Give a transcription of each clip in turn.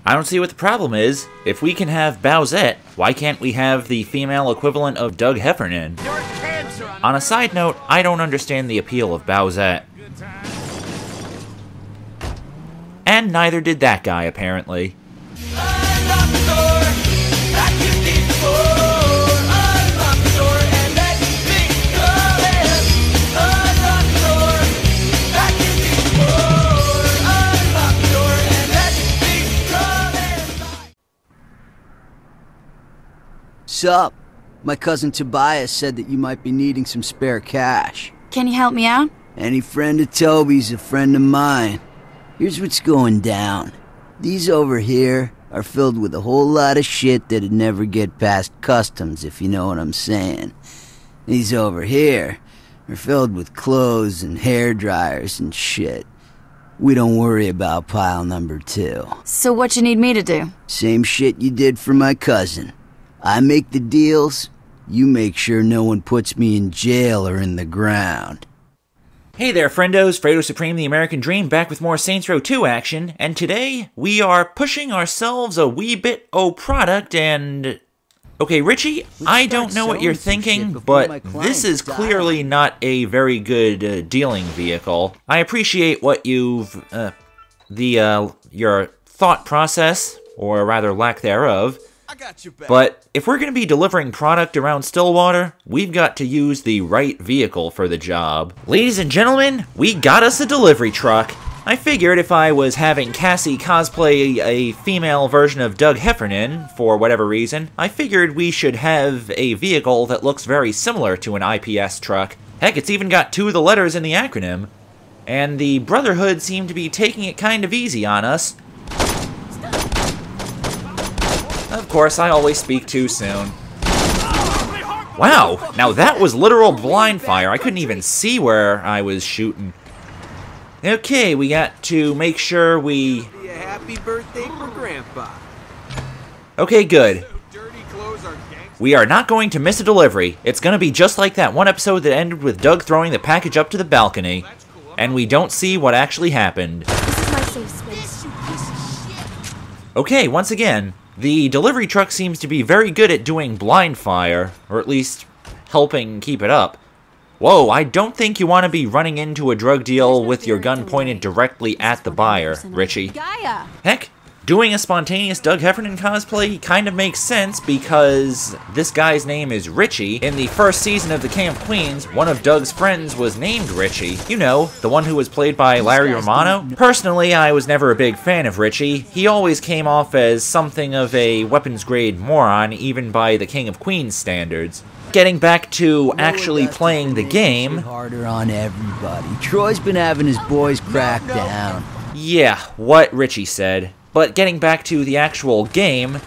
I don't see what the problem is. If we can have Bowsette, why can't we have the female equivalent of Doug Heffernan? On a side note, I don't understand the appeal of Bowsette. And neither did that guy, apparently. Sup? My cousin Tobias said that you might be needing some spare cash. Can you help me out? Any friend of Toby's a friend of mine. Here's what's going down. These over here are filled with a whole lot of shit that'd never get past customs, if you know what I'm saying. These over here are filled with clothes and hair dryers and shit. We don't worry about pile number 2. So what you need me to do? Same shit you did for my cousin. I make the deals, you make sure no one puts me in jail or in the ground. Hey there, friendos, Fredo Supreme, the American Dream, back with more Saints Row 2 action, and today we are pushing ourselves a wee bit o' product and... Okay, Richie, I don't know what you're thinking, but this is clearly not a very good dealing vehicle. I appreciate what you've, your thought process, or rather lack thereof, but if we're going to be delivering product around Stillwater, we've got to use the right vehicle for the job. Ladies and gentlemen, we got us a delivery truck. I figured if I was having Cassie cosplay a female version of Doug Heffernan, for whatever reason, I figured we should have a vehicle that looks very similar to an IPS truck. Heck, it's even got 2 of the letters in the acronym. And the Brotherhood seemed to be taking it kind of easy on us. Of course, I always speak too soon. Wow, now that was literal blind fire. I couldn't even see where I was shooting. Okay, we got to make sure we... Happy birthday for Grandpa. Okay, good. We are not going to miss a delivery. It's going to be just like that one episode that ended with Doug throwing the package up to the balcony. And we don't see what actually happened. This is my safe space. Okay, once again, the delivery truck seems to be very good at doing blind fire, or at least helping keep it up. Whoa, I don't think you want to be running into a drug deal with your gun pointed directly at the buyer, Richie. Heck, doing a spontaneous Doug Heffernan cosplay kind of makes sense because this guy's name is Richie. In the first season of The King of Queens, one of Doug's friends was named Richie. You know, the one who was played by Larry Romano. Personally, I was never a big fan of Richie. He always came off as something of a weapons-grade moron, even by The King of Queens standards. Getting back to actually playing the game... Harder on everybody. Troy's been having his boys crack down. Yeah, what Richie said. But getting back to the actual game...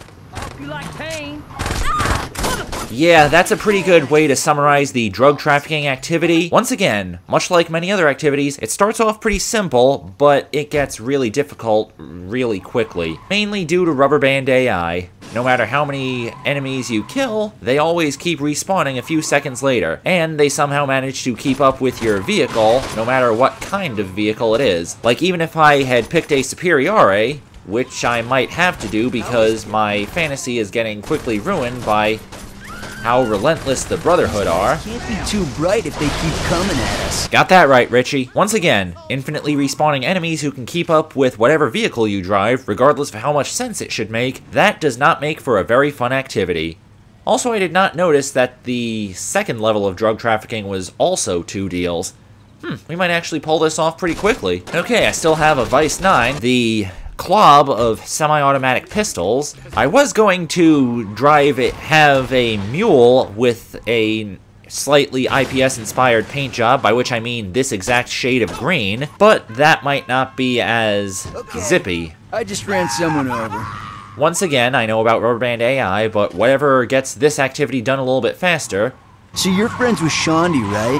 Yeah, that's a pretty good way to summarize the drug trafficking activity. Once again, much like many other activities, it starts off pretty simple, but it gets really difficult really quickly. Mainly due to rubber band AI. No matter how many enemies you kill, they always keep respawning a few seconds later, and they somehow manage to keep up with your vehicle, no matter what kind of vehicle it is. Like, even if I had picked a Superiore, which I might have to do because my fantasy is getting quickly ruined by how relentless the Brotherhood are. Can't be too bright if they keep coming at us. Got that right, Richie. Once again, infinitely respawning enemies who can keep up with whatever vehicle you drive, regardless of how much sense it should make, that does not make for a very fun activity. Also, I did not notice that the second level of drug trafficking was also 2 deals. We might actually pull this off pretty quickly. Okay, I still have a Vice 9, the club of semi-automatic pistols. I was going to have a mule with a slightly IPS-inspired paint job, by which I mean this exact shade of green, but that might not be as zippy. I just ran someone over. Once again, I know about rubber band AI, but whatever gets this activity done a little bit faster. So you're friends with Shondi, right?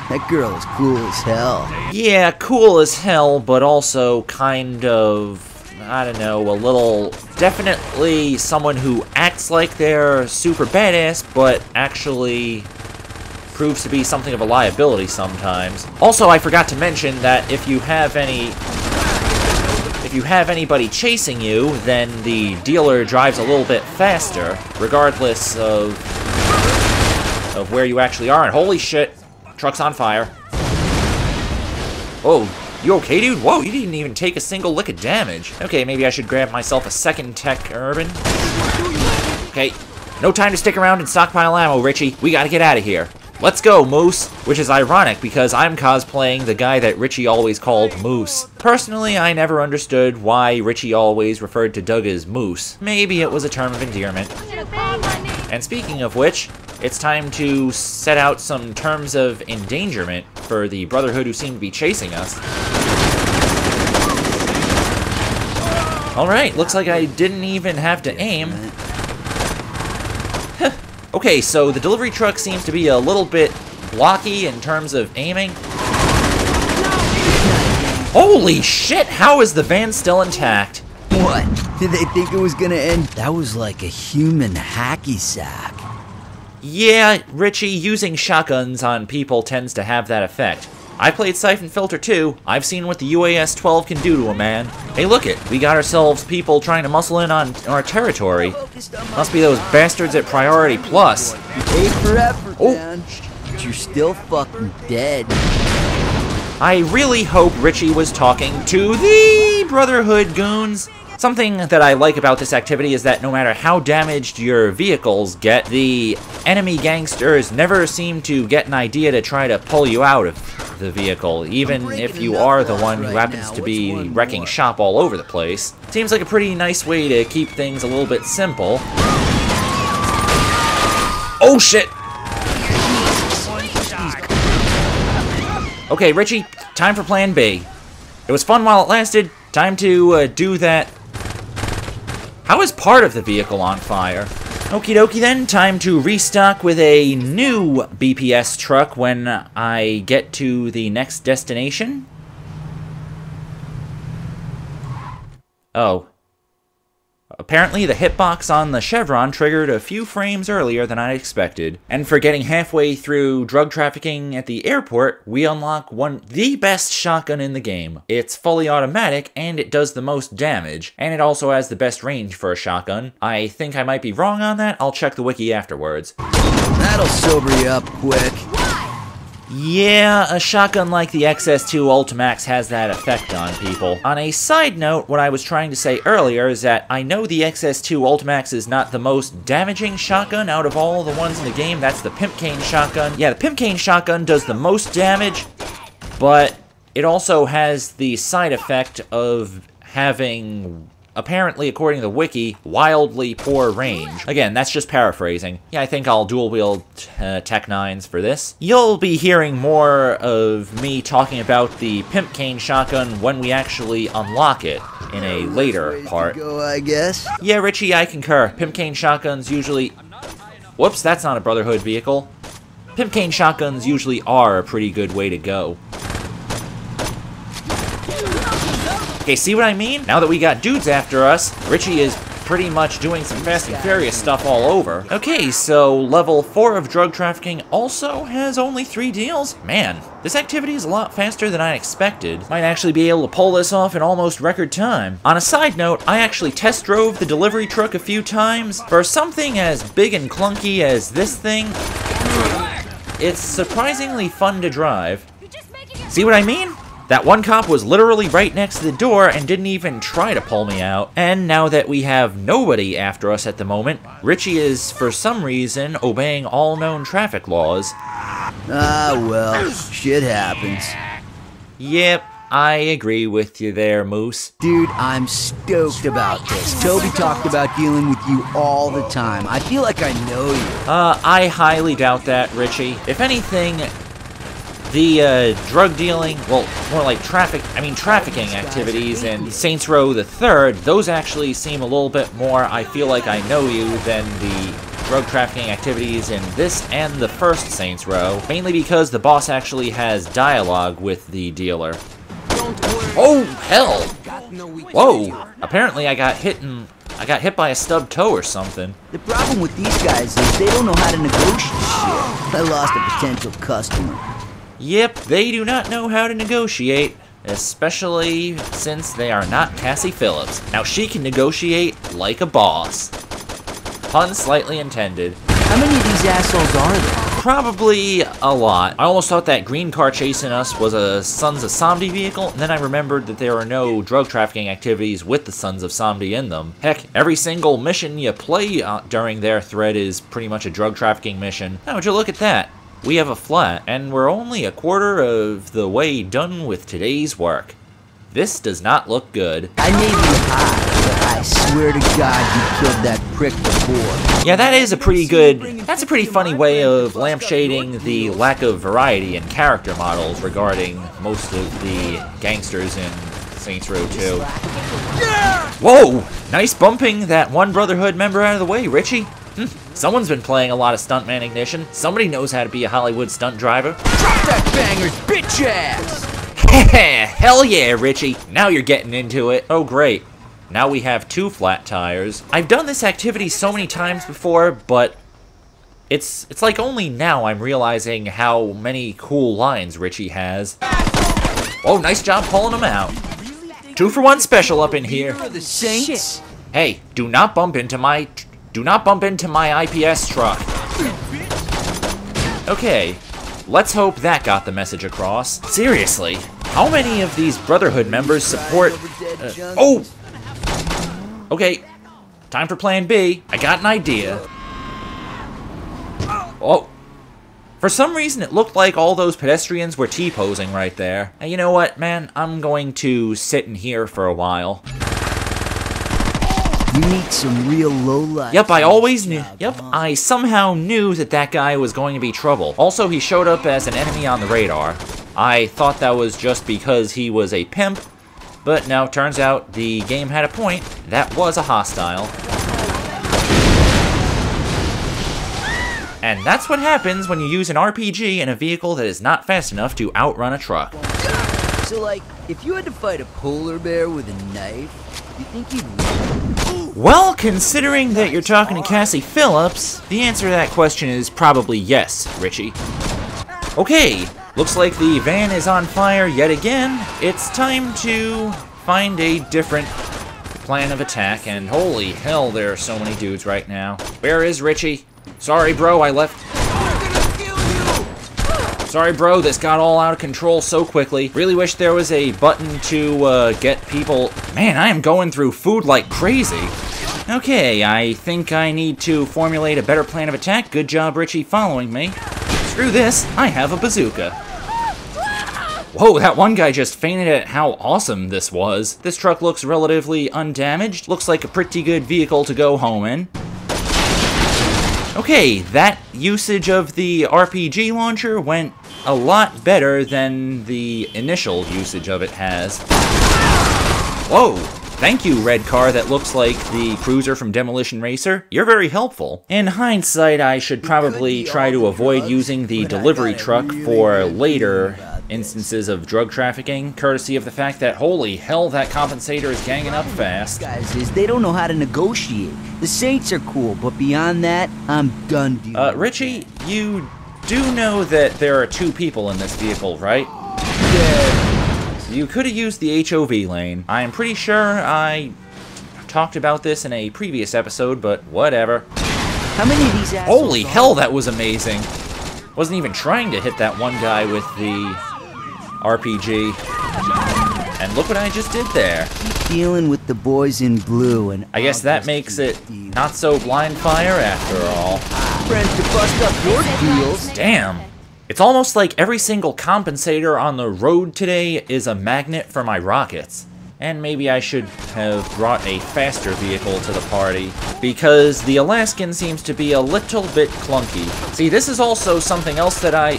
That girl is cool as hell. Yeah, cool as hell, but also kind of... I don't know, a little... Definitely someone who acts like they're super badass, but actually proves to be something of a liability sometimes. Also, I forgot to mention that if you have any if you have anybody chasing you, then the dealer drives a little bit faster, regardless of where you actually are. And holy shit, truck's on fire. Oh, you okay, dude? Whoa, you didn't even take a single lick of damage. Okay, maybe I should grab myself a second tech urban. Okay, no time to stick around and stockpile ammo, Richie. We gotta get out of here. Let's go, Moose! Which is ironic because I'm cosplaying the guy that Richie always called Moose. Personally, I never understood why Richie always referred to Doug as Moose. Maybe it was a term of endearment. And speaking of which, it's time to set out some terms of endangerment for the Brotherhood who seem to be chasing us. Alright, looks like I didn't even have to aim. Okay, so the delivery truck seems to be a little bit blocky in terms of aiming. Holy shit, how is the van still intact? What? Did they think it was gonna end? That was like a human hacky sack. Yeah, Richie, using shotguns on people tends to have that effect. I played Siphon Filter too. I've seen what the UAS-12 can do to a man. Hey, look it. We got ourselves people trying to muscle in on our territory. Must be those bastards at Priority Plus. You paid for effort, man. But you're still fucking dead. I really hope Richie was talking to the Brotherhood goons. Something that I like about this activity is that no matter how damaged your vehicles get, the enemy gangsters never seem to get an idea to try to pull you out of the vehicle, even if you are the one who happens to be wrecking shop all over the place. Seems like a pretty nice way to keep things a little bit simple. Oh shit! Okay, Richie, time for plan B. It was fun while it lasted. Time to do that. How is part of the vehicle on fire? Okie dokie then, time to restock with a new BPS truck when I get to the next destination. Oh. Apparently the hitbox on the Chevron triggered a few frames earlier than I expected. And for getting halfway through drug trafficking at the airport, we unlock the best shotgun in the game. It's fully automatic, and it does the most damage, and it also has the best range for a shotgun. I think I might be wrong on that. I'll check the wiki afterwards. That'll sober you up quick. Yeah, a shotgun like the XS2 Ultimax has that effect on people. On a side note, what I was trying to say earlier is that I know the XS2 Ultimax is not the most damaging shotgun out of all the ones in the game. That's the Pimp Cane shotgun. Yeah, the Pimp Cane shotgun does the most damage, but it also has the side effect of having, apparently, according to the wiki, wildly poor range. Again, that's just paraphrasing. Yeah, I think I'll dual-wield Tech 9s for this. You'll be hearing more of me talking about the Pimp Cane shotgun when we actually unlock it in a later part. Go, I guess. Yeah, Richie, I concur. Pimp Cane shotguns usually... Whoops, that's not a Brotherhood vehicle. Pimp Cane shotguns usually are a pretty good way to go. Okay, see what I mean? Now that we got dudes after us, Richie is pretty much doing some Fast and Furious stuff all over. Okay, so level 4 of drug trafficking also has only 3 deals? Man, this activity is a lot faster than I expected. Might actually be able to pull this off in almost record time. On a side note, I actually test drove the delivery truck a few times. For something as big and clunky as this thing, it's surprisingly fun to drive. See what I mean? That one cop was literally right next to the door and didn't even try to pull me out. And now that we have nobody after us at the moment, Richie is, for some reason, obeying all known traffic laws. Ah, well, shit happens. Yep, I agree with you there, Moose. Dude, I'm stoked about this. Toby talked about dealing with you all the time. I feel like I know you. I highly doubt that, Richie. If anything, the drug dealing, well, more like trafficking activities in Saints Row the Third, those actually seem a little bit more, I feel like I know you, than the drug trafficking activities in this and the first Saints Row, mainly because the boss actually has dialogue with the dealer. Oh, hell! Whoa! Apparently I got hit by a stubbed toe or something. The problem with these guys is they don't know how to negotiate shit. I lost a potential customer. Yep, they do not know how to negotiate. especially since they are not Cassie Phillips. Now she can negotiate like a boss. Pun slightly intended. How many of these assholes are there? Probably a lot. I almost thought that green car chasing us was a Sons of Samdi vehicle, and then I remembered that there are no drug trafficking activities with the Sons of Samdi in them. Heck, every single mission you play during their thread is pretty much a drug trafficking mission. Now would you look at that? We have a flat, and we're only a quarter of the way done with today's work. This does not look good. I may be high, but I swear to God you killed that prick before. Yeah, that is a pretty good, that's a pretty funny way of lampshading the lack of variety in character models regarding most of the gangsters in Saints Row 2. Whoa! Nice bumping that one Brotherhood member out of the way, Richie. Someone's been playing a lot of Stuntman Ignition. Somebody knows how to be a Hollywood stunt driver. Drop that banger's bitch ass! Hell yeah, Richie. Now you're getting into it. Oh, great. Now we have 2 flat tires. I've done this activity so many times before, but it's like only now I'm realizing how many cool lines Richie has. Oh, nice job pulling them out. 2 for 1 special up in here. The Saints? Hey, do not bump into my IPS truck. Okay, let's hope that got the message across. Seriously, how many of these Brotherhood members support... oh! Okay, time for plan B. I got an idea. Oh. For some reason, it looked like all those pedestrians were T-posing right there. Now, you know what, man? I'm going to sit in here for a while. You meet some real lowlights. Yep, I always knew. Yep, I somehow knew that that guy was going to be trouble. Also, he showed up as an enemy on the radar. I thought that was just because he was a pimp, but no, turns out the game had a point. That was a hostile. And that's what happens when you use an RPG in a vehicle that is not fast enough to outrun a truck. So, like, if you had to fight a polar bear with a knife, you think you'd win? Well, considering that you're talking to Cassie Phillips, the answer to that question is probably yes, Richie. Okay, looks like the van is on fire yet again. It's time to find a different plan of attack, and holy hell, there are so many dudes right now. Where is Richie? Sorry, bro, I left... Sorry, bro, this got all out of control so quickly. Really wish there was a button to get people... Man, I am going through food like crazy. Okay, I think I need to formulate a better plan of attack. Good job, Richie, following me. Screw this, I have a bazooka. Whoa, that one guy just fainted at how awesome this was. This truck looks relatively undamaged. Looks like a pretty good vehicle to go home in. Okay, that usage of the RPG launcher went a lot better than the initial usage of it has. Whoa! Thank you, red car that looks like the cruiser from Demolition Racer. You're very helpful. In hindsight, I should probably try to avoid using the delivery truck for later instances of drug trafficking, courtesy of the fact that, holy hell, that compensator is ganging up fast. Guys, they don't know how to negotiate. The Saints are cool, but beyond that, I'm done dealing. Richie, you do know that there are 2 people in this vehicle, right? Yeah. You could have used the HOV lane. I am pretty sure I talked about this in a previous episode, but whatever. How many of these assholes? Holy hell, that was amazing. Wasn't even trying to hit that one guy with the RPG. And look what I just did there. Dealing with the boys in blue, and I guess that makes it not so blind fire after all. Friends to bust up your deals. Damn. It's almost like every single compensator on the road today is a magnet for my rockets. And maybe I should have brought a faster vehicle to the party, because the Alaskan seems to be a little bit clunky. See, this is also something else that I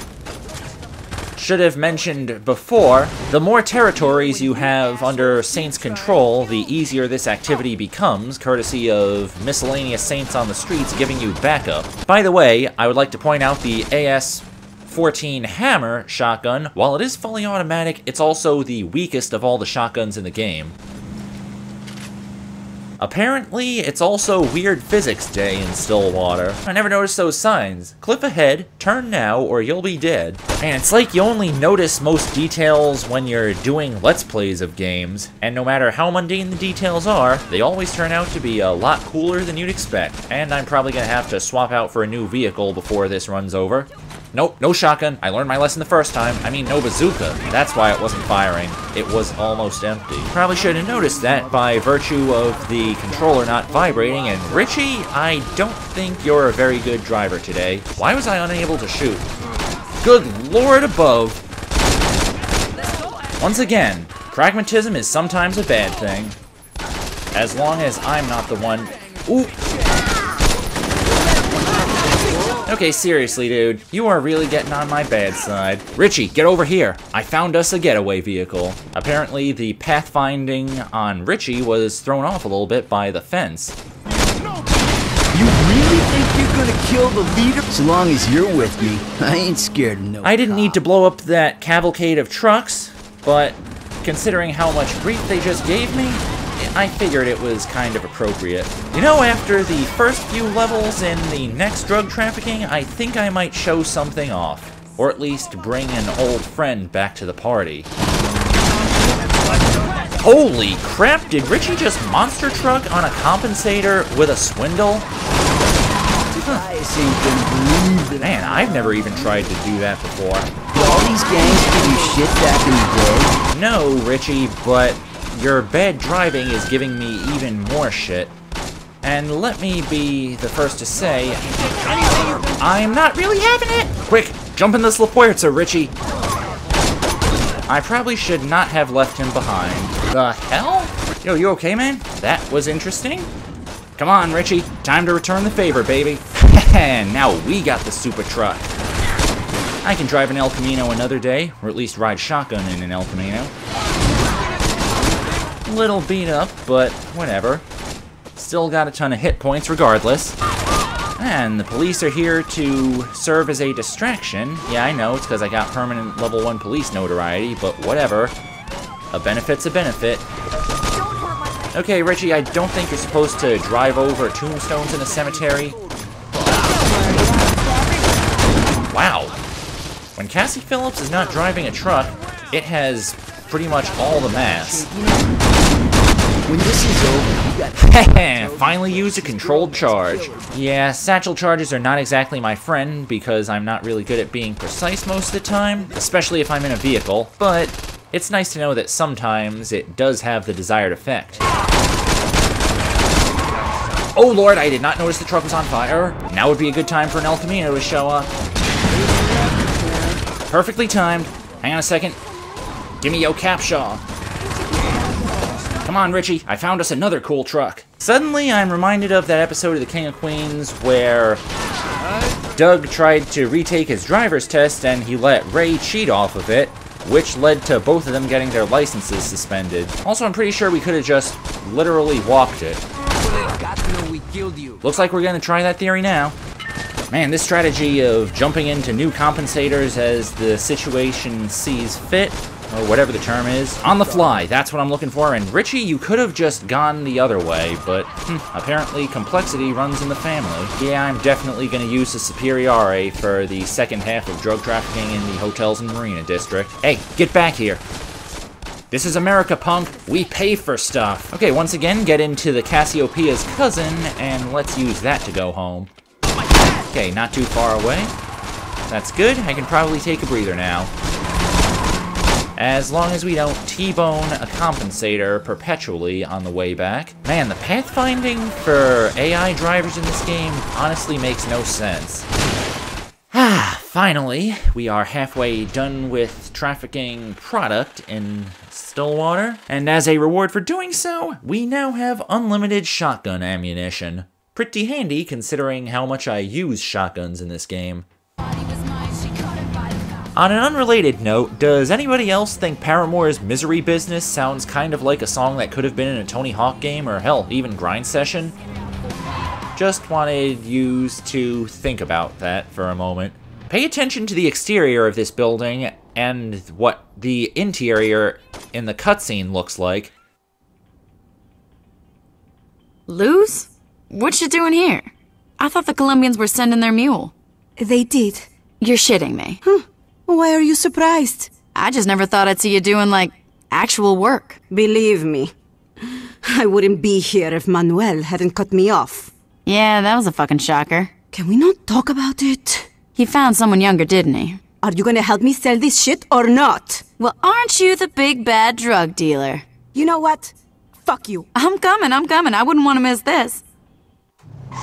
should have mentioned before. The more territories you have under Saints' control, the easier this activity becomes, courtesy of miscellaneous Saints on the streets giving you backup. By the way, I would like to point out the AS-14 Hammer shotgun. While it is fully automatic, it's also the weakest of all the shotguns in the game. Apparently, it's also Weird Physics Day in Stillwater. I never noticed those signs. Cliff ahead, turn now, or you'll be dead. And it's like you only notice most details when you're doing Let's Plays of games, and no matter how mundane the details are, they always turn out to be a lot cooler than you'd expect. And I'm probably gonna have to swap out for a new vehicle before this runs over. Nope, no shotgun. I learned my lesson the first time. I mean, no bazooka. That's why it wasn't firing. It was almost empty. Probably should have noticed that by virtue of the controller not vibrating. And Richie, I don't think you're a very good driver today. Why was I unable to shoot? Good lord above. Once again, pragmatism is sometimes a bad thing. As long as I'm not the one... Ooh! Okay, seriously, dude. You are really getting on my bad side. Richie, get over here. I found us a getaway vehicle. Apparently, the pathfinding on Richie was thrown off a little bit by the fence. You really think you're gonna kill the leader? So long as you're with me, I ain't scared of no I didn't need to blow up that cavalcade of trucks, but considering how much grief they just gave me, I figured it was kind of appropriate. You know, after the first few levels in the next drug trafficking, I think I might show something off. Or at least bring an old friend back to the party. Holy crap, did Richie just monster truck on a compensator with a swindle? Man, I've never even tried to do that before. Did all these gangs give you shit back in the day? No, Richie, but your bad driving is giving me even more shit. And let me be the first to say, I'm not really having it! Quick, jump in this La Puerta, Richie! I probably should not have left him behind. The hell? Yo, you okay, man? That was interesting. Come on, Richie. Time to return the favor, baby. Now we got the super truck. I can drive an El Camino another day, or at least ride shotgun in an El Camino. Little beat up, but whatever. Still got a ton of hit points regardless. And the police are here to serve as a distraction. Yeah, I know, it's because I got permanent level 1 police notoriety, but whatever. A benefit's a benefit. Okay, Richie, I don't think you're supposed to drive over tombstones in a cemetery. Wow. When Cassie Phillips is not driving a truck, it has pretty much all the mass. When this is over, you got... Finally used a controlled charge. Yeah, satchel charges are not exactly my friend, because I'm not really good at being precise most of the time, especially if I'm in a vehicle, but it's nice to know that sometimes it does have the desired effect. Oh lord, I did not notice the truck was on fire. Now would be a good time for an El Camino to show up. Perfectly timed. Hang on a second. Give me yo capshaw. Come on, Richie, I found us another cool truck. Suddenly, I'm reminded of that episode of The King of Queens where Doug tried to retake his driver's test and he let Ray cheat off of it, which led to both of them getting their licenses suspended. Also, I'm pretty sure we could have just literally walked it. Looks like we're gonna try that theory now. Man, this strategy of jumping into new compensators as the situation sees fit, or whatever the term is, on the fly, that's what I'm looking for. And Richie, you could have just gone the other way, but apparently complexity runs in the family. Yeah, I'm definitely going to use the Superiore for the second half of drug trafficking in the hotels and marina district. Hey, get back here. This is America, punk. We pay for stuff. Okay, once again, get into the Cassiopeia's cousin, and let's use that to go home. Okay, not too far away. That's good. I can probably take a breather now. As long as we don't T-bone a compensator perpetually on the way back. Man, the pathfinding for AI drivers in this game honestly makes no sense. Finally, we are halfway done with trafficking product in Stillwater. And as a reward for doing so, we now have unlimited shotgun ammunition. Pretty handy considering how much I use shotguns in this game. On an unrelated note, does anybody else think Paramore's Misery Business sounds kind of like a song that could have been in a Tony Hawk game, or hell, even Grind Session? Just wanted you to think about that for a moment. Pay attention to the exterior of this building and what the interior in the cutscene looks like. Luz? What you doing here? I thought the Colombians were sending their mule. They did. You're shitting me. Why are you surprised? I just never thought I'd see you doing, like, actual work. Believe me, I wouldn't be here if Manuel hadn't cut me off. Yeah, that was a fucking shocker. Can we not talk about it? He found someone younger, didn't he? Are you gonna help me sell this shit or not? Well, aren't you the big bad drug dealer? You know what? Fuck you. I'm coming. I wouldn't want to miss this.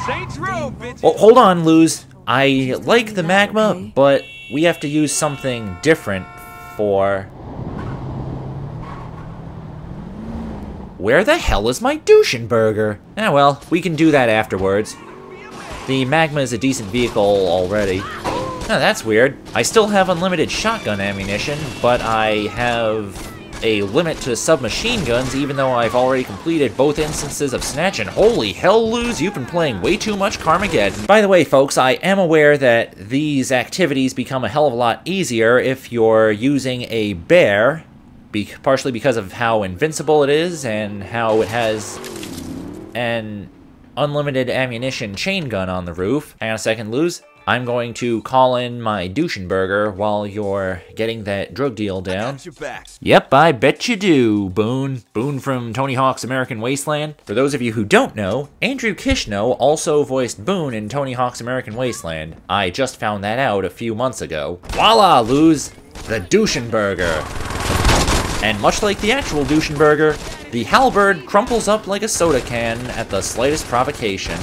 Saints Row, bitch. Oh, hold on, Luz. I like the magma, but we have to use something different for... Where the hell is my Douchenberger? Ah, well, we can do that afterwards. The magma is a decent vehicle already. Oh, that's weird. I still have unlimited shotgun ammunition, but I have a limit to submachine guns, even though I've already completed both instances of Snatch, and holy hell, Luz, you've been playing way too much Carmageddon. By the way, folks, I am aware that these activities become a hell of a lot easier if you're using a bear, partially because of how invincible it is, and how it has an unlimited ammunition chain gun on the roof. Hang on a second, Luz. I'm going to call in my Douchenberger while you're getting that drug deal down. Yep, I bet you do, Boone. Boone from Tony Hawk's American Wasteland. For those of you who don't know, Andrew Kishno also voiced Boone in Tony Hawk's American Wasteland. I just found that out a few months ago. Voila, Luz! The Douchenberger. And much like the actual Douchenberger, the halberd crumples up like a soda can at the slightest provocation.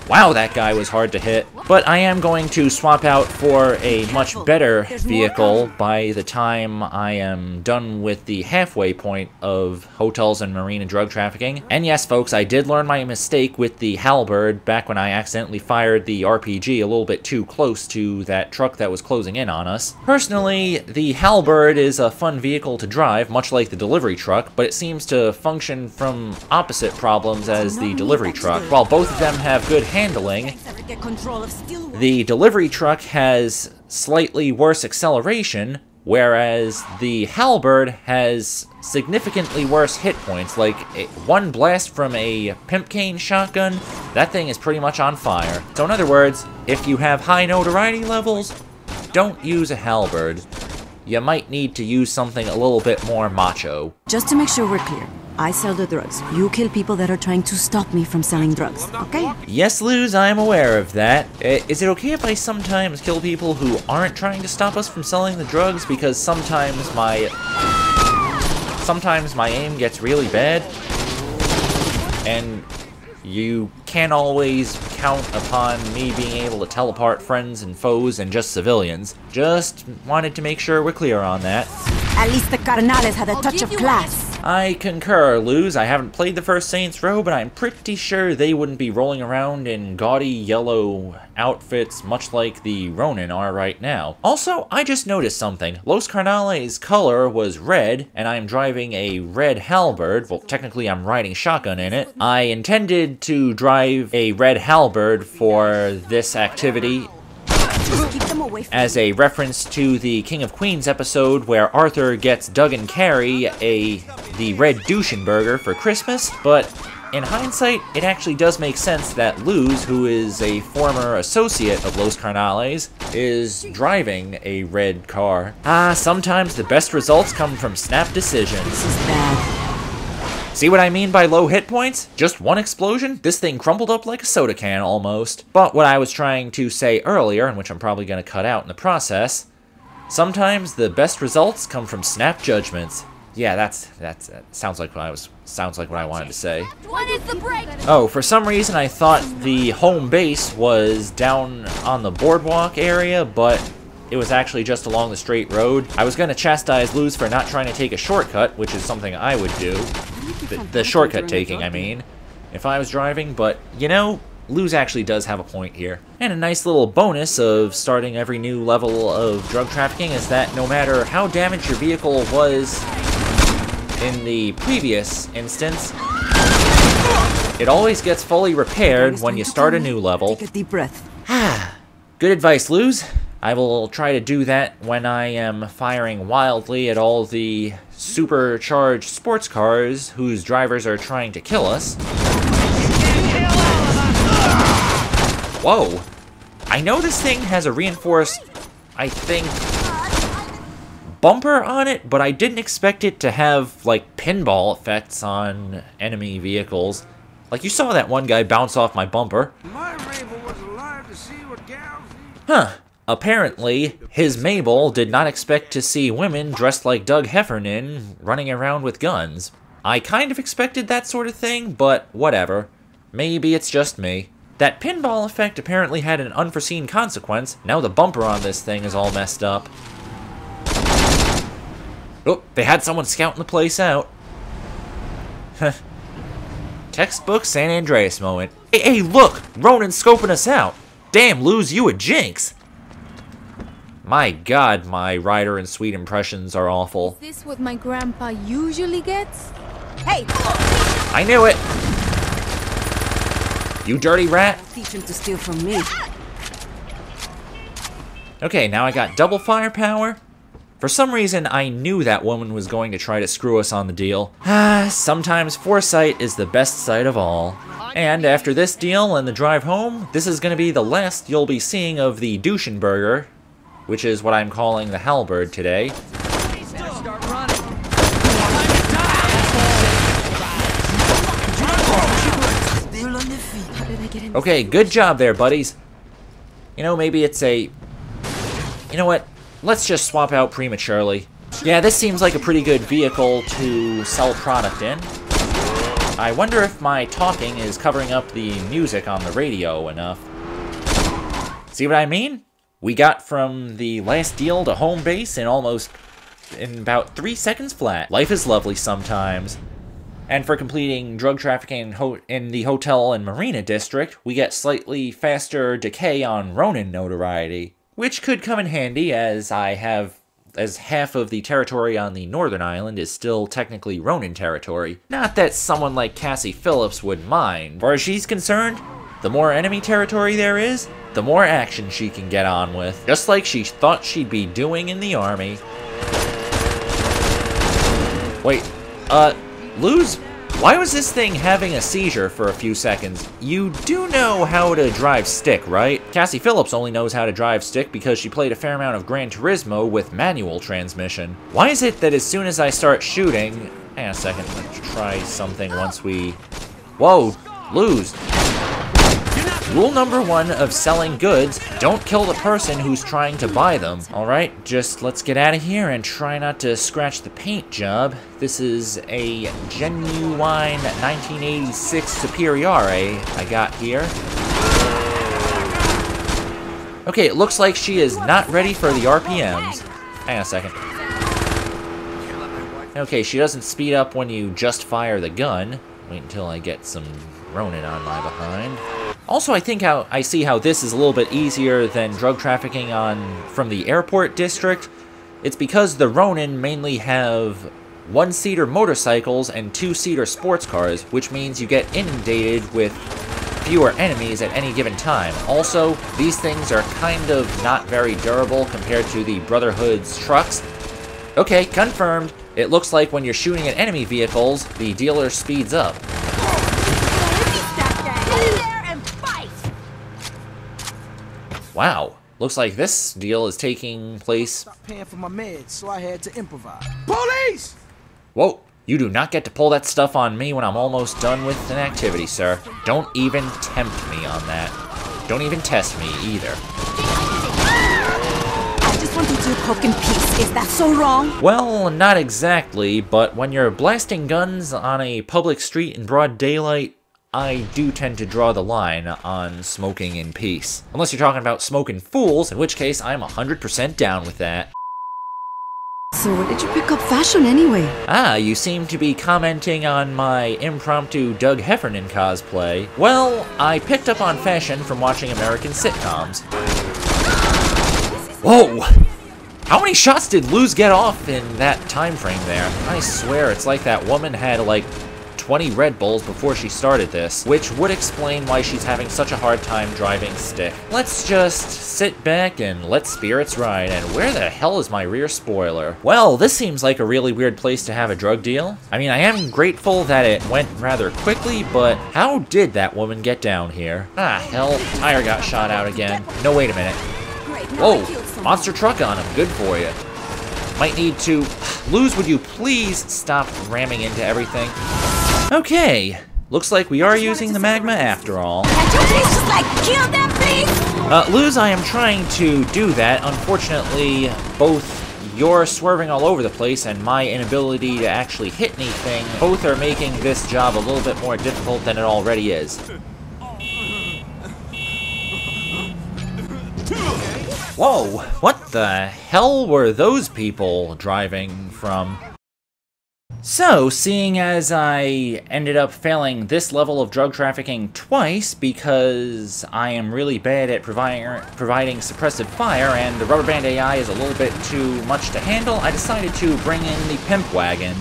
Wow, that guy was hard to hit. But I am going to swap out for a much better vehicle by the time I am done with the halfway point of hotels and marine and drug trafficking. And yes, folks, I did learn my mistake with the halberd back when I accidentally fired the RPG a little bit too close to that truck that was closing in on us. Personally, the halberd is a fun vehicle to drive, much like the delivery truck, but it seems to function from opposite problems as the delivery truck. While both of them have good handling, the delivery truck has slightly worse acceleration, whereas the halberd has significantly worse hit points. Like, one blast from a pimp cane shotgun, that thing is pretty much on fire. So in other words, if you have high notoriety levels, don't use a halberd. You might need to use something a little bit more macho. Just to make sure we're clear, I sell the drugs. You kill people that are trying to stop me from selling drugs, okay? Yes, Luz, I am aware of that. Is it okay if I sometimes kill people who aren't trying to stop us from selling the drugs? Because sometimes my aim gets really bad, and you can't always count upon me being able to tell apart friends and foes and just civilians. Just wanted to make sure we're clear on that. At least the carnales had a touch of class. I concur, Luz. I haven't played the first Saints Row, but I'm pretty sure they wouldn't be rolling around in gaudy yellow outfits much like the Ronin are right now. Also, I just noticed something. Los Carnales' color was red, and I'm driving a red halberd. Well, technically I'm riding shotgun in it. I intended to drive a red halberd for this activity as a reference to the King of Queens episode where Arthur gets Doug and Carrie the red Douchenberger for Christmas, but in hindsight, it actually does make sense that Luz, who is a former associate of Los Carnales, is driving a red car. Sometimes the best results come from snap decisions. This is bad. See what I mean by low hit points? Just one explosion? This thing crumpled up like a soda can, almost. But what I was trying to say earlier, and which I'm probably going to cut out in the process, sometimes the best results come from snap judgments. Yeah, that sounds like what I wanted to say. What is the break? Oh, for some reason I thought the home base was down on the boardwalk area, but it was actually just along the straight road. I was going to chastise Luz for not trying to take a shortcut, which is something I would do. The shortcut taking, I mean, if I was driving, but, you know, Luz actually does have a point here. And a nice little bonus of starting every new level of drug trafficking is that no matter how damaged your vehicle was in the previous instance, it always gets fully repaired when you start a new level. Take a deep breath. Good advice, Luz. I will try to do that when I am firing wildly at all the supercharged sports cars whose drivers are trying to kill us. Whoa. I know this thing has a reinforced, I think, bumper on it, but I didn't expect it to have, like, pinball effects on enemy vehicles. Like, you saw that one guy bounce off my bumper. My Mabel was alive to see what gals eat. Huh. Apparently, his Mabel did not expect to see women dressed like Doug Heffernan running around with guns. I kind of expected that sort of thing, but whatever. Maybe it's just me. That pinball effect apparently had an unforeseen consequence. Now the bumper on this thing is all messed up. Oh, they had someone scouting the place out. Textbook San Andreas moment. Hey, look! Ronan's scoping us out! Damn, lose you a jinx! My god, my Ryder and Sweet impressions are awful. Is this what my grandpa usually gets? Hey! I knew it! You dirty rat! Teach him to steal from me. Okay, now I got double firepower. For some reason, I knew that woman was going to try to screw us on the deal. Sometimes foresight is the best sight of all. And after this deal and the drive home, this is going to be the last you'll be seeing of the Douchenberger, which is what I'm calling the halberd today. Start running. How did I get in? Okay, good job there, buddies. You know, maybe it's a... You know what? Let's just swap out prematurely. Yeah, this seems like a pretty good vehicle to sell product in. I wonder if my talking is covering up the music on the radio enough. See what I mean? We got from the last deal to home base in about 3 seconds flat. Life is lovely sometimes. And for completing drug trafficking in the hotel and marina district, we get slightly faster decay on Ronin notoriety, which could come in handy as half of the territory on the northern island is still technically Ronin territory. Not that someone like Cassie Phillips would mind. As far as she's concerned, the more enemy territory there is, the more action she can get on with. Just like she thought she'd be doing in the army. Wait, Luz, why was this thing having a seizure for a few seconds? You do know how to drive stick, right? Cassie Phillips only knows how to drive stick because she played a fair amount of Gran Turismo with manual transmission. Why is it that as soon as I start shooting... Hang on a second, let's try something once we... Whoa, Luz. Rule number 1 of selling goods, don't kill the person who's trying to buy them. Alright, just let's get out of here and try not to scratch the paint job. This is a genuine 1986 Superiore I got here. Okay, it looks like she is not ready for the RPMs. Hang on a second. Okay, she doesn't speed up when you just fire the gun. Wait until I get some Ronin on my behind. Also, I see how this is a little bit easier than drug trafficking from the airport district. It's because the Ronin mainly have 1-seater motorcycles and 2-seater sports cars, which means you get inundated with fewer enemies at any given time. Also, these things are kind of not very durable compared to the Brotherhood's trucks. Okay, confirmed. It looks like when you're shooting at enemy vehicles, the dealer speeds up. Wow, looks like this deal is taking place... Stopped paying for my meds, so I had to improvise. Police! Whoa, you do not get to pull that stuff on me when I'm almost done with an activity, sir. Don't even tempt me on that. Don't even test me, either. I just wanted to poke in peace. Is that so wrong? Well, not exactly, but when you're blasting guns on a public street in broad daylight, I do tend to draw the line on smoking in peace. Unless you're talking about smoking fools, in which case I'm 100% down with that. So where did you pick up fashion anyway? Ah, you seem to be commenting on my impromptu Doug Heffernan cosplay. Well, I picked up on fashion from watching American sitcoms. Whoa! How many shots did Luz get off in that time frame there? I swear, it's like that woman had, like, 20 Red Bulls before she started this, which would explain why she's having such a hard time driving stick. Let's just sit back and let spirits ride. And where the hell is my rear spoiler? Well, this seems like a really weird place to have a drug deal. I mean, I am grateful that it went rather quickly, but how did that woman get down here? Ah, hell, tire got shot out again. No, wait a minute. Whoa, monster truck on him, good for you. Might need to... Luz, would you please stop ramming into everything? Okay, looks like we are using the magma after all. Can you please just, like, kill them, please? Luz, I am trying to do that. Unfortunately, both your swerving all over the place and my inability to actually hit anything, both are making this job a little bit more difficult than it already is. Whoa, what the hell were those people driving from? So, seeing as I ended up failing this level of drug trafficking twice because I am really bad at providing suppressive fire and the rubber band AI is a little bit too much to handle, I decided to bring in the pimp wagon.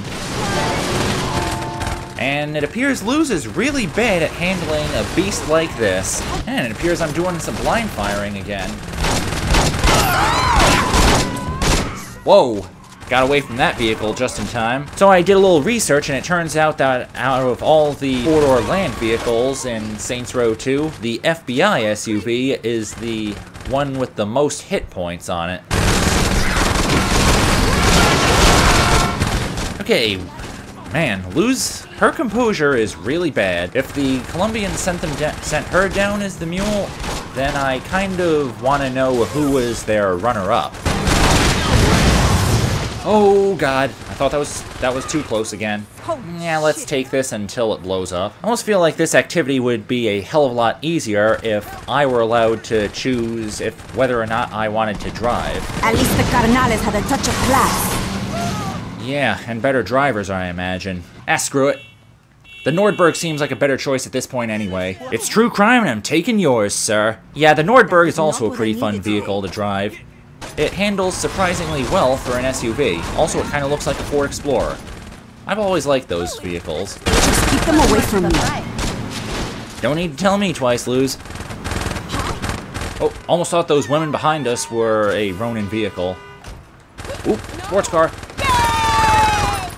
And it appears Luz is really bad at handling a beast like this. And it appears I'm doing some blind firing again. Whoa, got away from that vehicle just in time. So I did a little research and it turns out that out of all the four-door land vehicles in Saints Row 2, the FBI SUV is the one with the most hit points on it. Okay, man, Luz, her composure is really bad. If the Colombians sent her down as the mule, then I kind of want to know who was their runner-up. Oh god, I thought that was too close again. Yeah, let's take this until it blows up. I almost feel like this activity would be a hell of a lot easier if I were allowed to choose whether or not I wanted to drive. At least the carnales had a touch of class. Yeah, and better drivers, I imagine. Ah, screw it. The Nordberg seems like a better choice at this point anyway. It's true crime and I'm taking yours, sir. Yeah, the Nordberg is also a pretty fun vehicle to drive. It handles surprisingly well for an SUV. Also, it kind of looks like a Ford Explorer. I've always liked those vehicles. Just keep them away from me. Don't need to tell me twice, Luz. Oh, almost thought those women behind us were a Ronin vehicle. Oop, sports car.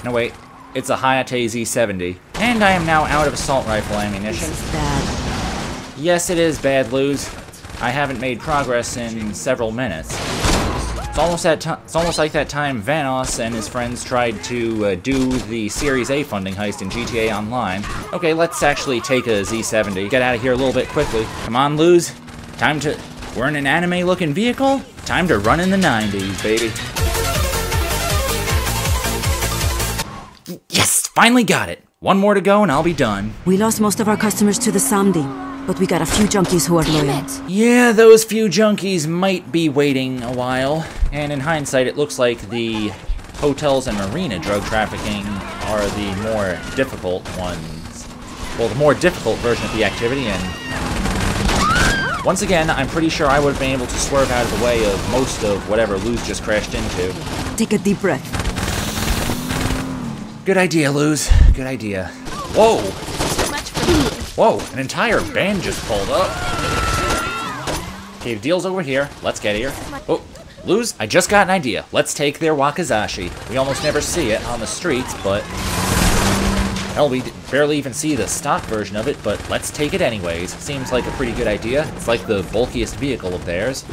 No, wait. It's a Hayate Z70. And I am now out of assault rifle ammunition. This is bad. Yes, it is bad, Luz. I haven't made progress in several minutes. It's almost like that time Vanos and his friends tried to do the Series A funding heist in GTA Online. Okay, let's actually take a Z70. Get out of here a little bit quickly. Come on, Luz. Time to... We're in an anime-looking vehicle? Time to run in the 90s, baby. Yes! Finally got it! One more to go and I'll be done. We lost most of our customers to the Samdi, but we got a few junkies who are loyal. Yeah, those few junkies might be waiting a while. And in hindsight, it looks like the hotels and marina drug trafficking are the more difficult ones. Well, the more difficult version of the activity, and once again, I'm pretty sure I would have been able to swerve out of the way of most of whatever Luz just crashed into. Take a deep breath. Good idea, Luz. Good idea. Whoa! Whoa, an entire band just pulled up. Okay, the deal's over here. Let's get here. Oh, Luz, I just got an idea. Let's take their Wakizashi. We almost never see it on the streets, but... Hell, we barely even see the stock version of it, but let's take it anyways. Seems like a pretty good idea. It's like the bulkiest vehicle of theirs.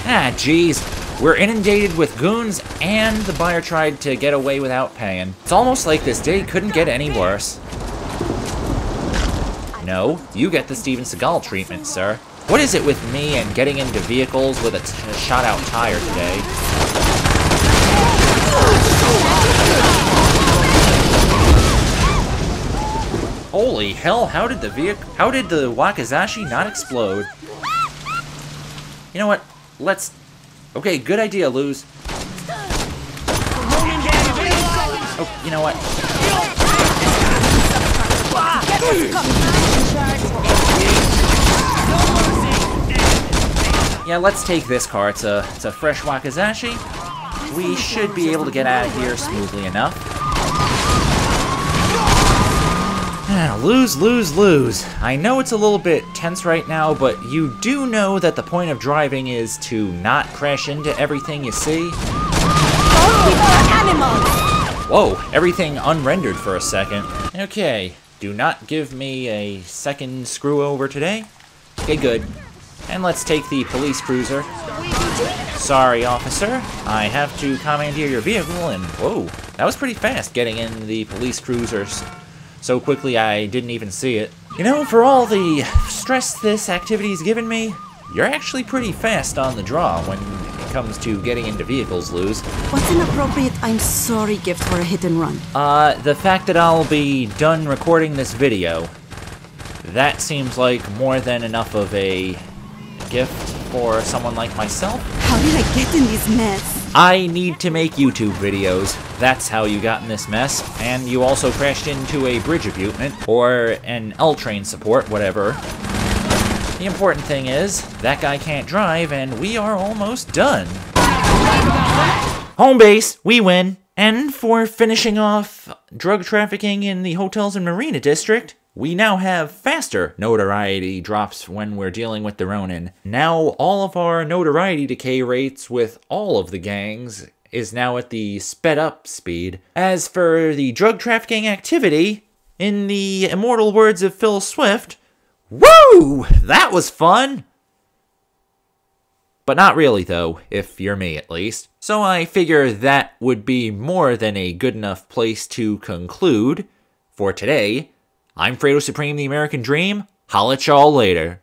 Ah, jeez. We're inundated with goons, and the buyer tried to get away without paying. It's almost like this day couldn't get any worse. No, you get the Steven Seagal treatment, sir. What is it with me and getting into vehicles with a shot-out tire today? Holy hell, how did the Wakizashi not explode? You know what? Let's... Okay, good idea, Luz. Oh, you know what? Yeah, let's take this car. It's a fresh Wakizashi. we should be able to get out of here smoothly enough. Lose, lose, lose. I know it's a little bit tense right now, but you do know that the point of driving is to not crash into everything you see. Whoa, everything unrendered for a second. Okay, do not give me a second screw over today. Okay, good. And let's take the police cruiser. Sorry, officer. I have to commandeer your vehicle, and whoa, that was pretty fast getting in the police cruisers. So quickly I didn't even see it. You know, for all the stress this activity's given me, you're actually pretty fast on the draw when it comes to getting into vehicles, Luz. What's an appropriate I'm sorry gift for a hit and run? The fact that I'll be done recording this video. That seems like more than enough of a gift for someone like myself. How did I get in this mess? I need to make YouTube videos. That's how you got in this mess. And you also crashed into a bridge abutment, or an L-train support, whatever. The important thing is, that guy can't drive, and we are almost done. Home base, we win. And for finishing off drug trafficking in the hotels and marina district, we now have faster notoriety drops when we're dealing with the Ronin. Now all of our notoriety decay rates with all of the gangs is now at the sped up speed. As for the drug trafficking activity, in the immortal words of Phil Swift, woo! That was fun! But not really though, if you're me at least. So I figure that would be more than a good enough place to conclude for today. I'm Fredo Supreme, the American Dream. Holla at y'all later.